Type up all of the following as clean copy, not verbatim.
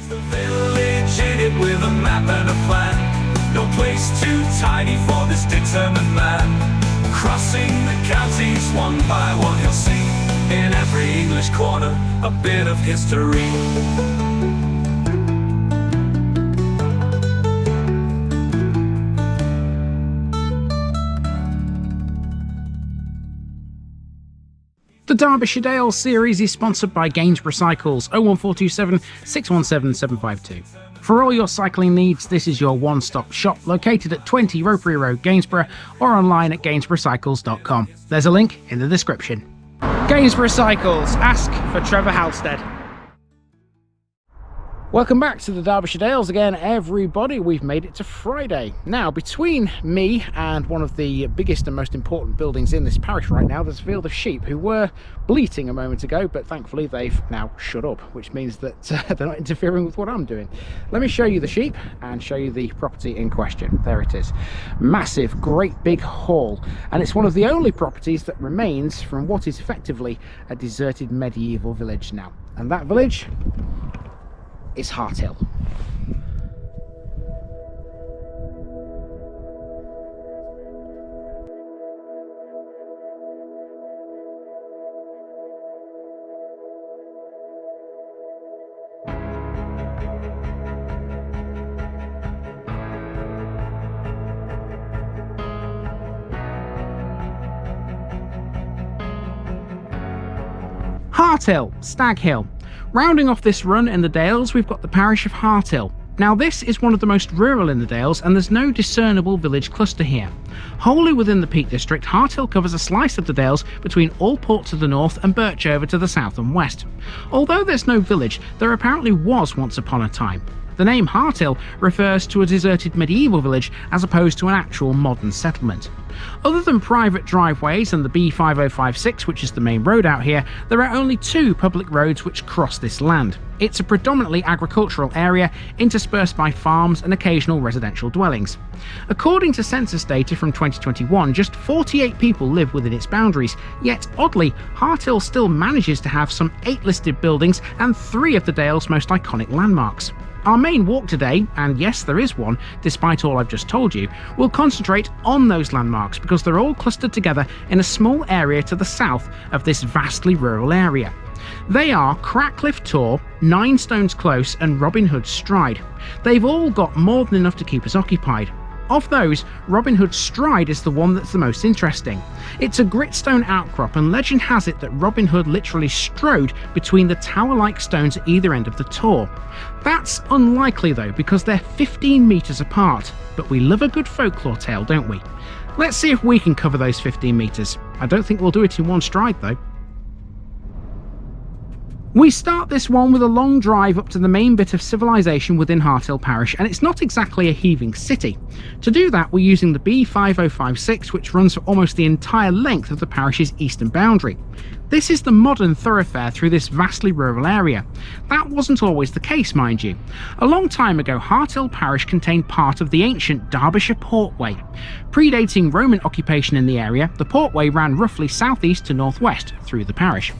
The village in it with a map and a plan. No place too tiny for this determined man. Crossing the counties one by one, you'll see in every English corner a bit of history. The Derbyshire Dales series is sponsored by Gainsborough Cycles, 01427 617 752. For all your cycling needs, this is your one-stop shop located at 20 Ropery Road, Gainsborough, or online at gainsboroughcycles.com. There's a link in the description. Gainsborough Cycles, ask for Trevor Halstead. Welcome back to the Derbyshire Dales again, everybody. We've made it to Friday. Now, between me and one of the biggest and most important buildings in this parish right now, there's a field of sheep who were bleating a moment ago, but thankfully they've now shut up, which means that they're not interfering with what I'm doing. Let me show you the sheep and show you the property in question. There it is. Massive, great big hall, and it's one of the only properties that remains from what is effectively a deserted medieval village now. And that village is Harthill. Harthill, Stag Hill. Rounding off this run in the Dales, we've got the parish of Harthill. Now this is one of the most rural in the Dales, and there's no discernible village cluster here. Wholly within the Peak District, Harthill covers a slice of the Dales between Allport to the north and Birchover to the south and west. Although there's no village, there apparently was once upon a time. The name Harthill refers to a deserted medieval village as opposed to an actual modern settlement. Other than private driveways and the B5056, which is the main road out here, there are only two public roads which cross this land. It's a predominantly agricultural area, interspersed by farms and occasional residential dwellings. According to census data from 2021, just 48 people live within its boundaries, yet oddly, Harthill still manages to have some 8 listed buildings and 3 of the Dale's most iconic landmarks. Our main walk today, and yes there is one despite all I've just told you, will concentrate on those landmarks because they're all clustered together in a small area to the south of this vastly rural area. They are Cratcliffe Tor, 9 Stones Close and Robin Hood's Stride. They've all got more than enough to keep us occupied. Of those, Robin Hood's Stride is the one that's the most interesting. It's a gritstone outcrop, and legend has it that Robin Hood literally strode between the tower-like stones at either end of the tor. That's unlikely though, because they're 15 metres apart, but we love a good folklore tale, don't we? Let's see if we can cover those 15 metres. I don't think we'll do it in one stride though. We start this one with a long drive up to the main bit of civilization within Harthill Parish, and it's not exactly a heaving city. To do that, we're using the B5056, which runs for almost the entire length of the parish's eastern boundary. This is the modern thoroughfare through this vastly rural area. That wasn't always the case, mind you. A long time ago, Harthill Parish contained part of the ancient Derbyshire Portway. Predating Roman occupation in the area, the Portway ran roughly southeast to northwest through the parish.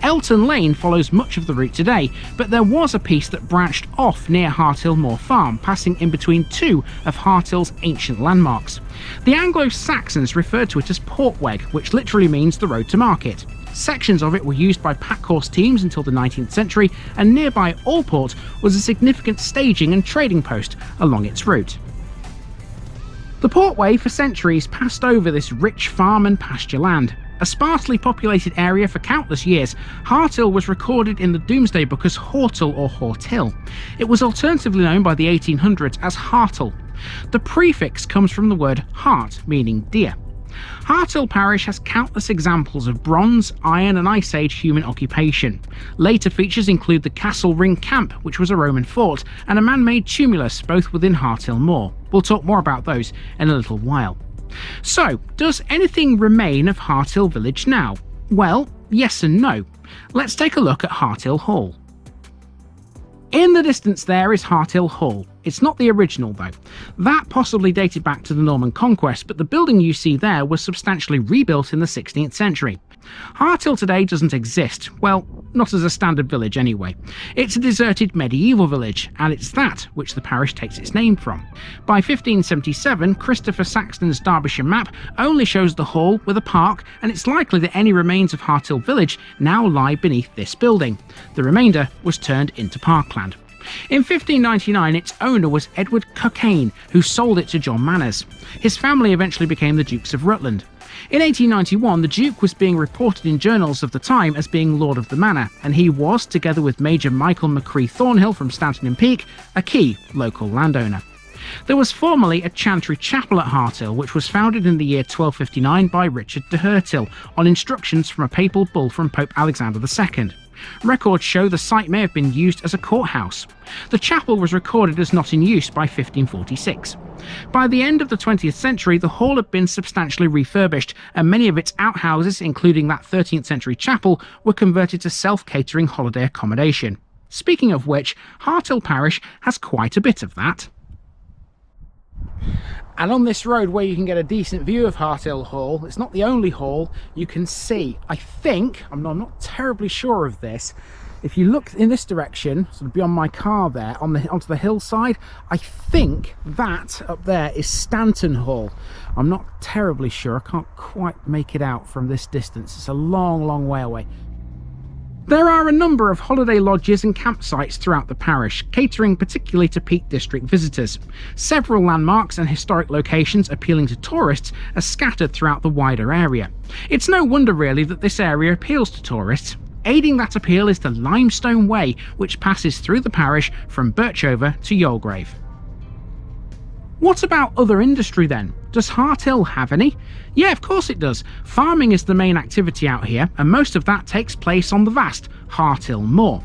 Elton Lane follows much of the route today, but there was a piece that branched off near Harthill Moor Farm, passing in between 2 of Harthill's ancient landmarks. The Anglo-Saxons referred to it as Portweg, which literally means the road to market. Sections of it were used by packhorse teams until the 19th century, and nearby Allport was a significant staging and trading post along its route. The Portway for centuries passed over this rich farm and pasture land. A sparsely populated area for countless years, Harthill was recorded in the Domesday Book as Hortill or Horthill. It was alternatively known by the 1800s as Harthill. The prefix comes from the word hart, meaning deer. Harthill Parish has countless examples of Bronze, Iron and Ice Age human occupation. Later features include the Castle Ring Camp, which was a Roman fort, and a man-made tumulus, both within Harthill Moor. We'll talk more about those in a little while. So, does anything remain of Harthill Village now? Well, yes and no. Let's take a look at Harthill Hall. In the distance there is Harthill Hall. It's not the original though. That possibly dated back to the Norman Conquest, but the building you see there was substantially rebuilt in the 16th century. Harthill today doesn't exist. Well, not as a standard village anyway. It's a deserted medieval village, and it's that which the parish takes its name from. By 1577, Christopher Saxton's Derbyshire map only shows the hall with a park, and it's likely that any remains of Harthill village now lie beneath this building. The remainder was turned into parkland. In 1599, its owner was Edward Cockayne, who sold it to John Manners. His family eventually became the Dukes of Rutland. In 1891, the Duke was being reported in journals of the time as being Lord of the Manor, and he was, together with Major Michael Macree Thornhill from Stanton-in-Peak, a key local landowner. There was formerly a chantry chapel at Harthill, which was founded in the year 1259 by Richard de Harthill on instructions from a papal bull from Pope Alexander II. Records show the site may have been used as a courthouse. The chapel was recorded as not in use by 1546. By the end of the 20th century, the hall had been substantially refurbished, and many of its outhouses, including that 13th century chapel, were converted to self-catering holiday accommodation. Speaking of which, Harthill Parish has quite a bit of that. And on this road where you can get a decent view of Harthill Hall, it's not the only hall you can see. I think, I'm not terribly sure of this, if you look in this direction, sort of beyond my car there, onto the hillside, I think that up there is Stanton Hall. I'm not terribly sure, I can't quite make it out from this distance. It's a long way away. There are a number of holiday lodges and campsites throughout the parish, catering particularly to Peak District visitors. Several landmarks and historic locations appealing to tourists are scattered throughout the wider area. It's no wonder really that this area appeals to tourists. Aiding that appeal is the Limestone Way, which passes through the parish from Birchover to Yolgrave. What about other industry then? Does Harthill have any? Yeah, of course it does. Farming is the main activity out here, and most of that takes place on the vast Harthill Moor.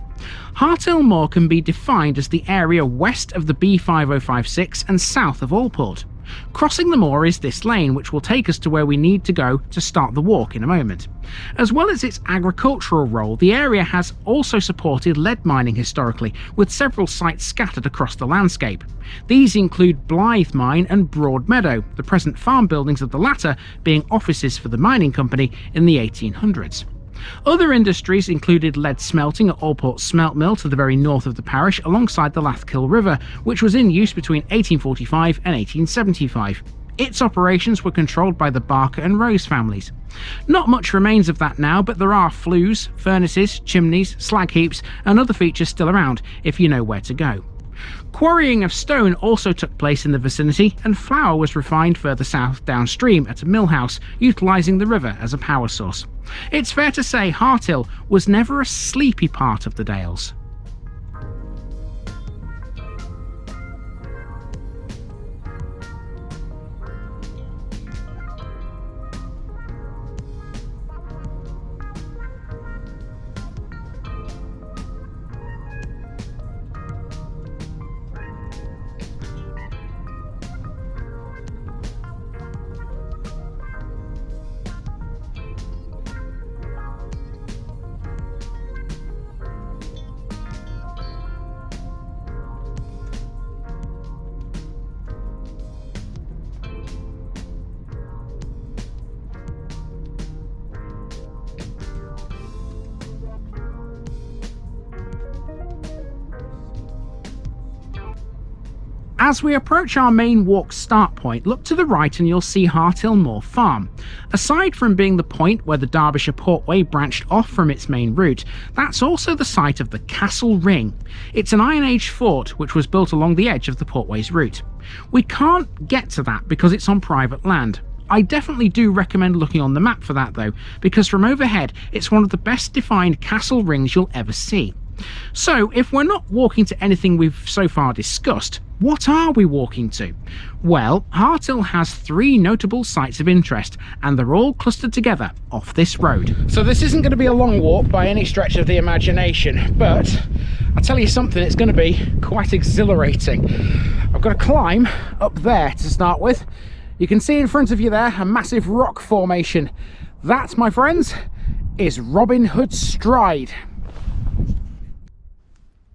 Harthill Moor can be defined as the area west of the B5056 and south of Allport. Crossing the moor is this lane, which will take us to where we need to go to start the walk in a moment. As well as its agricultural role, the area has also supported lead mining historically, with several sites scattered across the landscape. These include Blythe Mine and Broad Meadow, the present farm buildings of the latter being offices for the mining company in the 1800s. Other industries included lead smelting at Allport Smelt Mill to the very north of the parish alongside the Lathkill River, which was in use between 1845 and 1875. Its operations were controlled by the Barker and Rose families. Not much remains of that now, but there are flues, furnaces, chimneys, slag heaps and other features still around if you know where to go. Quarrying of stone also took place in the vicinity, and flour was refined further south downstream at a mill house, utilising the river as a power source. It's fair to say Harthill was never a sleepy part of the Dales. As we approach our main walk start point, look to the right and you'll see Harthill Moor Farm. Aside from being the point where the Derbyshire Portway branched off from its main route, that's also the site of the Castle Ring. It's an Iron Age fort which was built along the edge of the Portway's route. We can't get to that because it's on private land. I definitely do recommend looking on the map for that though, because from overhead it's one of the best defined castle rings you'll ever see. So if we're not walking to anything we've so far discussed, what are we walking to? Well, Harthill has three notable sites of interest, and they're all clustered together off this road. So this isn't going to be a long walk by any stretch of the imagination, but I'll tell you something, it's going to be quite exhilarating. I've got to climb up there to start with. You can see in front of you there a massive rock formation. That, my friends, is Robin Hood Stride.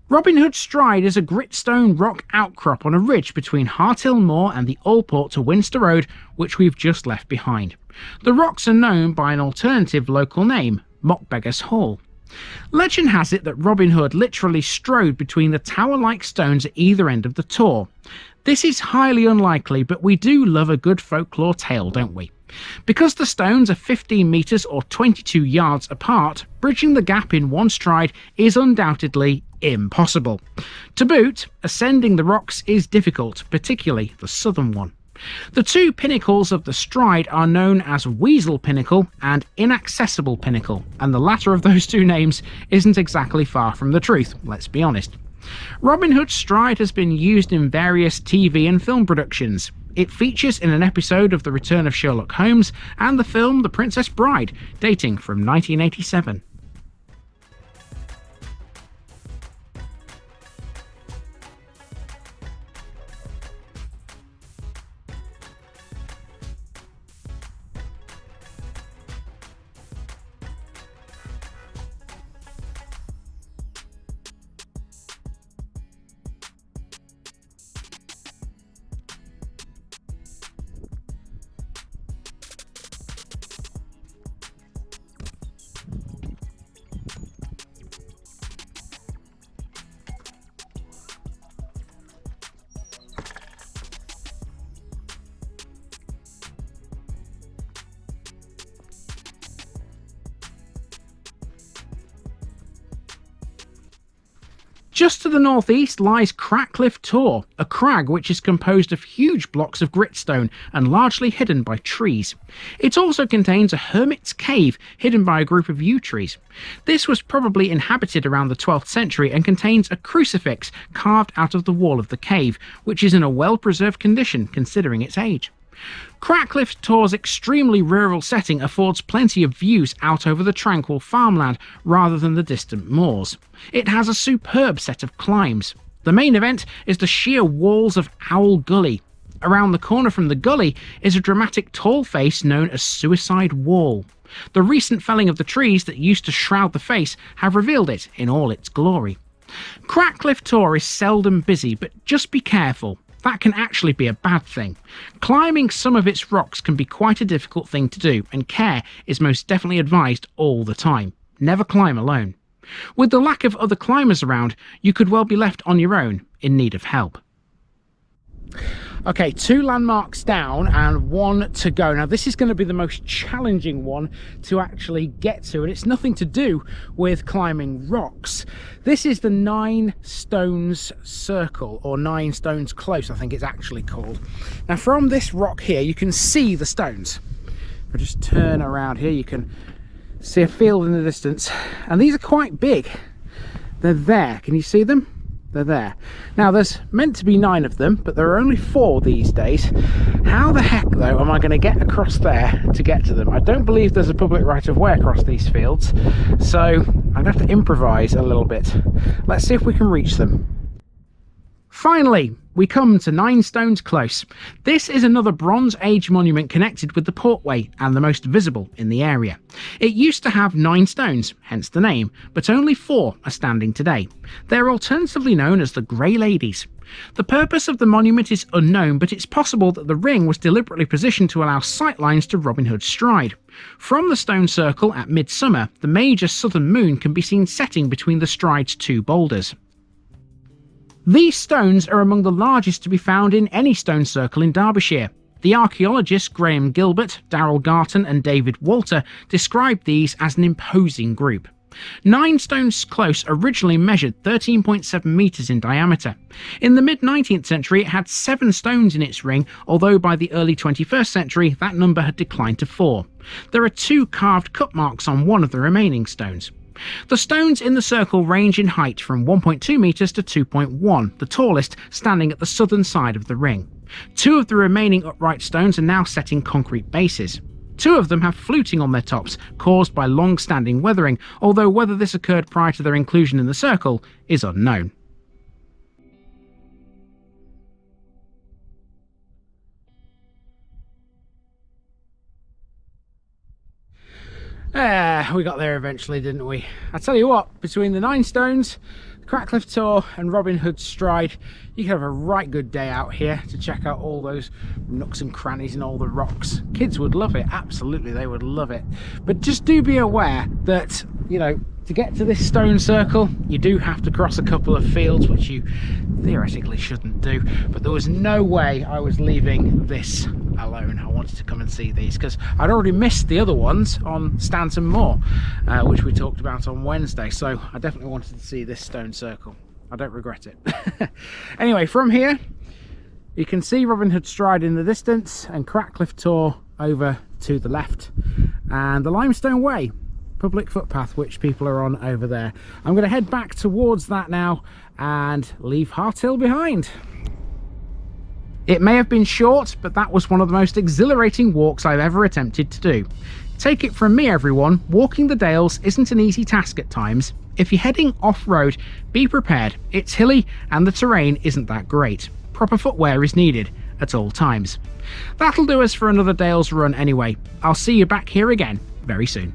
Robin Hood Stride is a gritstone rock outcrop on a ridge between Harthill Moor and the Allport to Winster Road, which we've just left behind. The rocks are known by an alternative local name, Mockbeggar's Hall. Legend has it that Robin Hood literally strode between the tower-like stones at either end of the Tor. This is highly unlikely, but we do love a good folklore tale, don't we? Because the stones are 15 metres or 22 yards apart, bridging the gap in one stride is undoubtedly impossible. To boot, ascending the rocks is difficult, particularly the southern one. The two pinnacles of the stride are known as Weasel Pinnacle and Inaccessible Pinnacle, and the latter of those two names isn't exactly far from the truth, let's be honest. Robin Hood's stride has been used in various TV and film productions. It features in an episode of The Return of Sherlock Holmes and the film The Princess Bride, dating from 1987. Just to the northeast lies Cratcliffe Tor, a crag which is composed of huge blocks of gritstone and largely hidden by trees. It also contains a hermit's cave hidden by a group of yew trees. This was probably inhabited around the 12th century and contains a crucifix carved out of the wall of the cave, which is in a well-preserved condition considering its age. Cratcliffe Tor's extremely rural setting affords plenty of views out over the tranquil farmland rather than the distant moors. It has a superb set of climbs. The main event is the sheer walls of Owl Gully. Around the corner from the gully is a dramatic tall face known as Suicide Wall. The recent felling of the trees that used to shroud the face have revealed it in all its glory. Cratcliffe Tor is seldom busy, but just be careful. That can actually be a bad thing. Climbing some of its rocks can be quite a difficult thing to do, and care is most definitely advised all the time. Never climb alone. With the lack of other climbers around, you could well be left on your own in need of help. Okay, 2 landmarks down and 1 to go. Now this is going to be the most challenging one to actually get to, and it's nothing to do with climbing rocks. This is the 9 Stones Circle, or 9 Stones Close I think it's actually called. Now from this rock here you can see the stones. If I just turn around here you can see a field in the distance, and these are quite big. They're there, can you see them? They're there. Now there's meant to be 9 of them, but there are only 4 these days. How the heck though am I going to get across there to get to them? I don't believe there's a public right of way across these fields, so I'm going to have to improvise a little bit. Let's see if we can reach them. Finally, we come to 9 Stones Close. This is another Bronze Age monument connected with the Portway and the most visible in the area. It used to have 9 stones, hence the name, but only 4 are standing today. They're alternatively known as the Grey Ladies. The purpose of the monument is unknown, but it's possible that the ring was deliberately positioned to allow sightlines to Robin Hood's stride. From the stone circle at midsummer, the major southern moon can be seen setting between the stride's 2 boulders. These stones are among the largest to be found in any stone circle in Derbyshire. The archaeologists Graham Gilbert, Darrell Garton and David Walter described these as an imposing group. 9 Stones Close originally measured 13.7 metres in diameter. In the mid-19th century it had 7 stones in its ring, although by the early 21st century that number had declined to 4. There are 2 carved cut marks on one of the remaining stones. The stones in the circle range in height from 1.2 metres to 2.1, the tallest standing at the southern side of the ring. 2 of the remaining upright stones are now set in concrete bases. 2 of them have fluting on their tops, caused by long-standing weathering, although whether this occurred prior to their inclusion in the circle is unknown. We got there eventually, didn't we? I tell you what, between the 9 stones, Cratcliffe Tor and Robin Hood Stride, you can have a right good day out here to check out all those nooks and crannies and all the rocks. Kids would love it, absolutely, they would love it. But just do be aware that, you know, to get to this stone circle, you do have to cross a couple of fields, which you theoretically shouldn't do. But there was no way I was leaving this alone. I wanted to come and see these because I'd already missed the other ones on Stanton Moor, which we talked about on Wednesday. So I definitely wanted to see this stone circle. I don't regret it. Anyway, from here, you can see Robin Hood Stride in the distance and Cratcliffe Tor over to the left, and the Limestone Way, public footpath, which people are on over there. I'm going to head back towards that now and leave Harthill behind. It may have been short, but that was one of the most exhilarating walks I've ever attempted to do. Take it from me, everyone, walking the Dales isn't an easy task at times. If you're heading off-road, be prepared. It's hilly and the terrain isn't that great. Proper footwear is needed at all times. That'll do us for another Dales run anyway. I'll see you back here again very soon.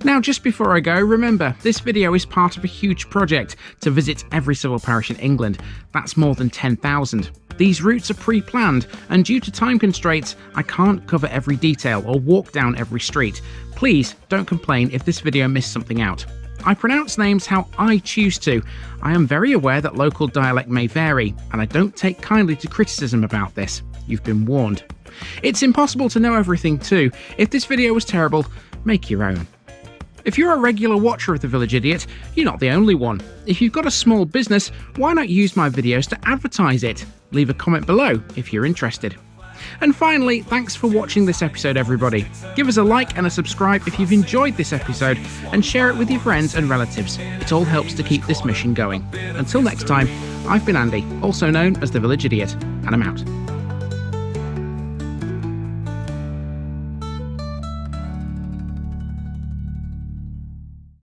Now, just before I go, remember, this video is part of a huge project to visit every civil parish in England. That's more than 10,000. These routes are pre-planned, and due to time constraints, I can't cover every detail or walk down every street. Please don't complain if this video missed something out. I pronounce names how I choose to. I am very aware that local dialect may vary, and I don't take kindly to criticism about this. You've been warned. It's impossible to know everything too. If this video was terrible, make your own. If you're a regular watcher of The Village Idiot, you're not the only one. If you've got a small business, why not use my videos to advertise it? Leave a comment below if you're interested. And finally, thanks for watching this episode, everybody. Give us a like and a subscribe if you've enjoyed this episode, and share it with your friends and relatives. It all helps to keep this mission going. Until next time, I've been Andy, also known as The Village Idiot, and I'm out.